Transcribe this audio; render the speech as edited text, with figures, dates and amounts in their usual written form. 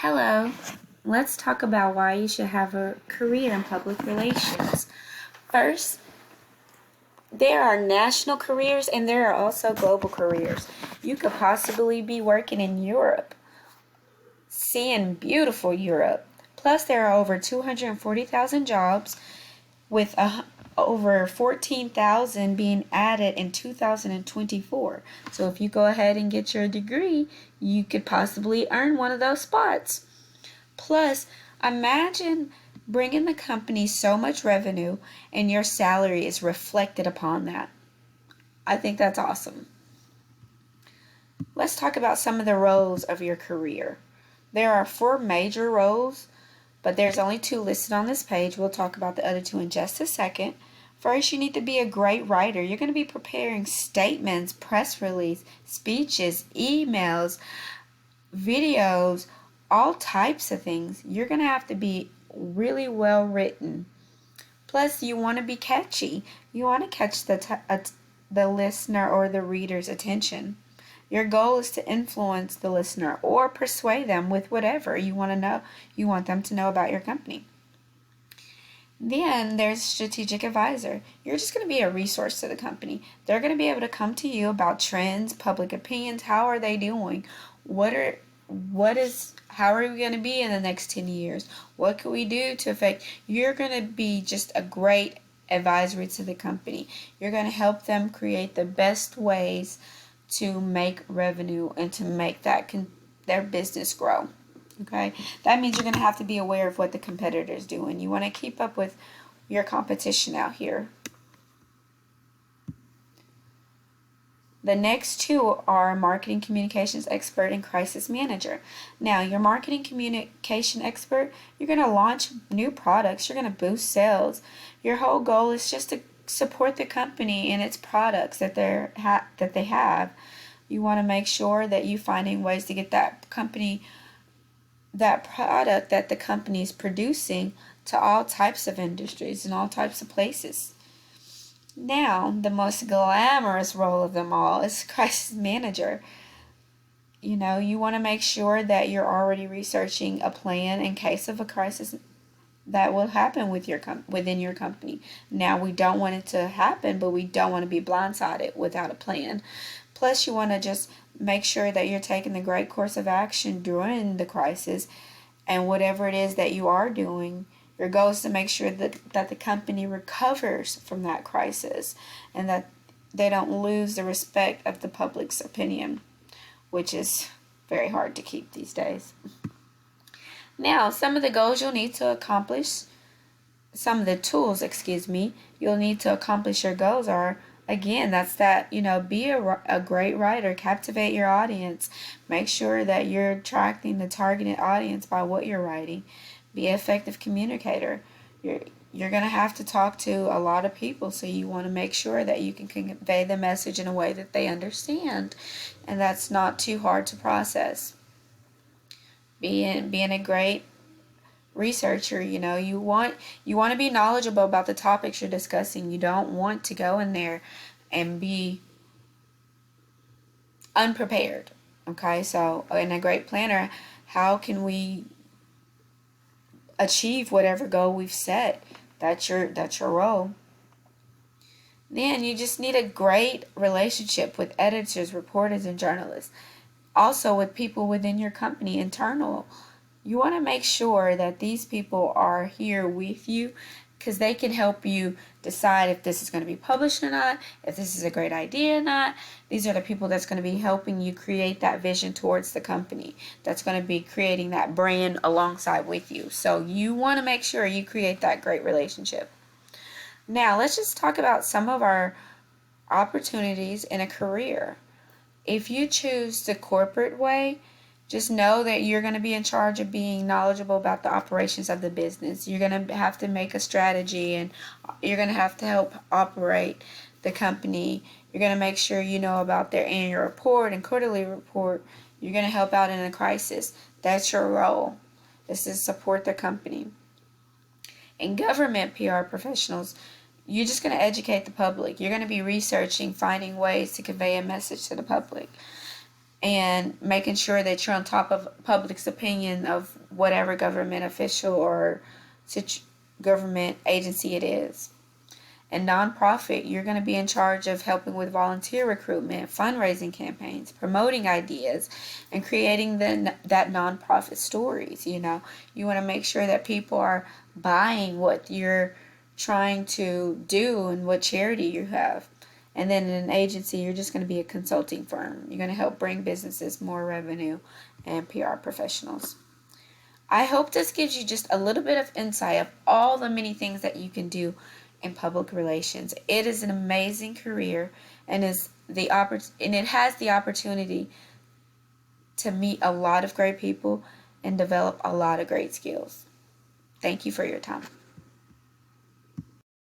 Hello, let's talk about why you should have a career in public relations. First, there are national careers and there are also global careers. You could possibly be working in Europe, seeing beautiful Europe. Plus, there are over 240,000 jobs with over 14,000 being added in 2024. So if you go ahead and get your degree, you could possibly earn one of those spots. Plus, imagine bringing the company so much revenue and your salary is reflected upon that. I think that's awesome. Let's talk about some of the roles of your career. There are 4 major roles, but there's only 2 listed on this page. We'll talk about the other 2 in just a second. First, you need to be a great writer. You're going to be preparing statements, press release, speeches, emails, videos, all types of things. You're going to have to be really well written. Plus, you want to be catchy. You want to catch the listener or the reader's attention. Your goal is to influence the listener or persuade them with whatever you want to know. You want them to know about your company. Then there's strategic advisor. You're just going to be a resource to the company. They're going to be able to come to you about trends, public opinions, how are they doing? How are we going to be in the next 10 years? What can we do to affect? You're going to be just a great advisory to the company. You're going to help them create the best ways to make revenue and to make their business grow. Okay, that means you're going to have to be aware of what the competitor's doing. You want to keep up with your competition out here. The next 2 are marketing communications expert and crisis manager. Now, your marketing communication expert, you're going to launch new products. You're going to boost sales. Your whole goal is just to support the company and its products that they have. You want to make sure that you're finding ways to get that product that the company is producing to all types of industries and all types of places. Now, the most glamorous role of them all is crisis manager. You want to make sure that you're already researching a plan in case of a crisis that will happen within your company. Now, we don't want it to happen, but we don't want to be blindsided without a plan. Plus, you want to just make sure that you're taking the great course of action during the crisis, and whatever it is that you are doing, your goal is to make sure that the company recovers from that crisis and that they don't lose the respect of the public's opinion, which is very hard to keep these days. Now, some of the goals you'll need to accomplish, some of the tools, you'll need to accomplish your goals are, again, be a great writer, captivate your audience, make sure that you're attracting the targeted audience by what you're writing, be an effective communicator. You're going to have to talk to a lot of people, so you want to make sure that you can convey the message in a way that they understand, and that's not too hard to process. Being a great researcher, you want to be knowledgeable about the topics you're discussing. You don't want to go in there and be unprepared. Okay, so in a great planner, how can we achieve whatever goal we've set? That's your role. Then you just need a great relationship with editors, reporters, and journalists. Also with people within your company, internal. You want to make sure that these people are here with you because they can help you decide if this is going to be published or not, if this is a great idea or not. These are the people that's going to be helping you create that vision towards the company, that's going to be creating that brand alongside with you. So you want to make sure you create that great relationship. Now, let's just talk about some of our opportunities in a career. If you choose the corporate way, just know that you're going to be in charge of being knowledgeable about the operations of the business. You're going to have to make a strategy, and you're going to have to help operate the company. You're going to make sure you know about their annual report and quarterly report. You're going to help out in a crisis. That's your role. This is support the company. In government PR professionals, you're just going to educate the public. You're going to be researching, finding ways to convey a message to the public. and making sure that you're on top of public's opinion of whatever government official or government agency it is. And nonprofit, you're going to be in charge of helping with volunteer recruitment, fundraising campaigns, promoting ideas, and creating that nonprofit stories. You want to make sure that people are buying what you're trying to do and what charity you have. And then in an agency, you're just going to be a consulting firm. You're going to help bring businesses more revenue and PR professionals. I hope this gives you just a little bit of insight of all the many things that you can do in public relations. It is an amazing career, and it has the opportunity to meet a lot of great people and develop a lot of great skills. Thank you for your time.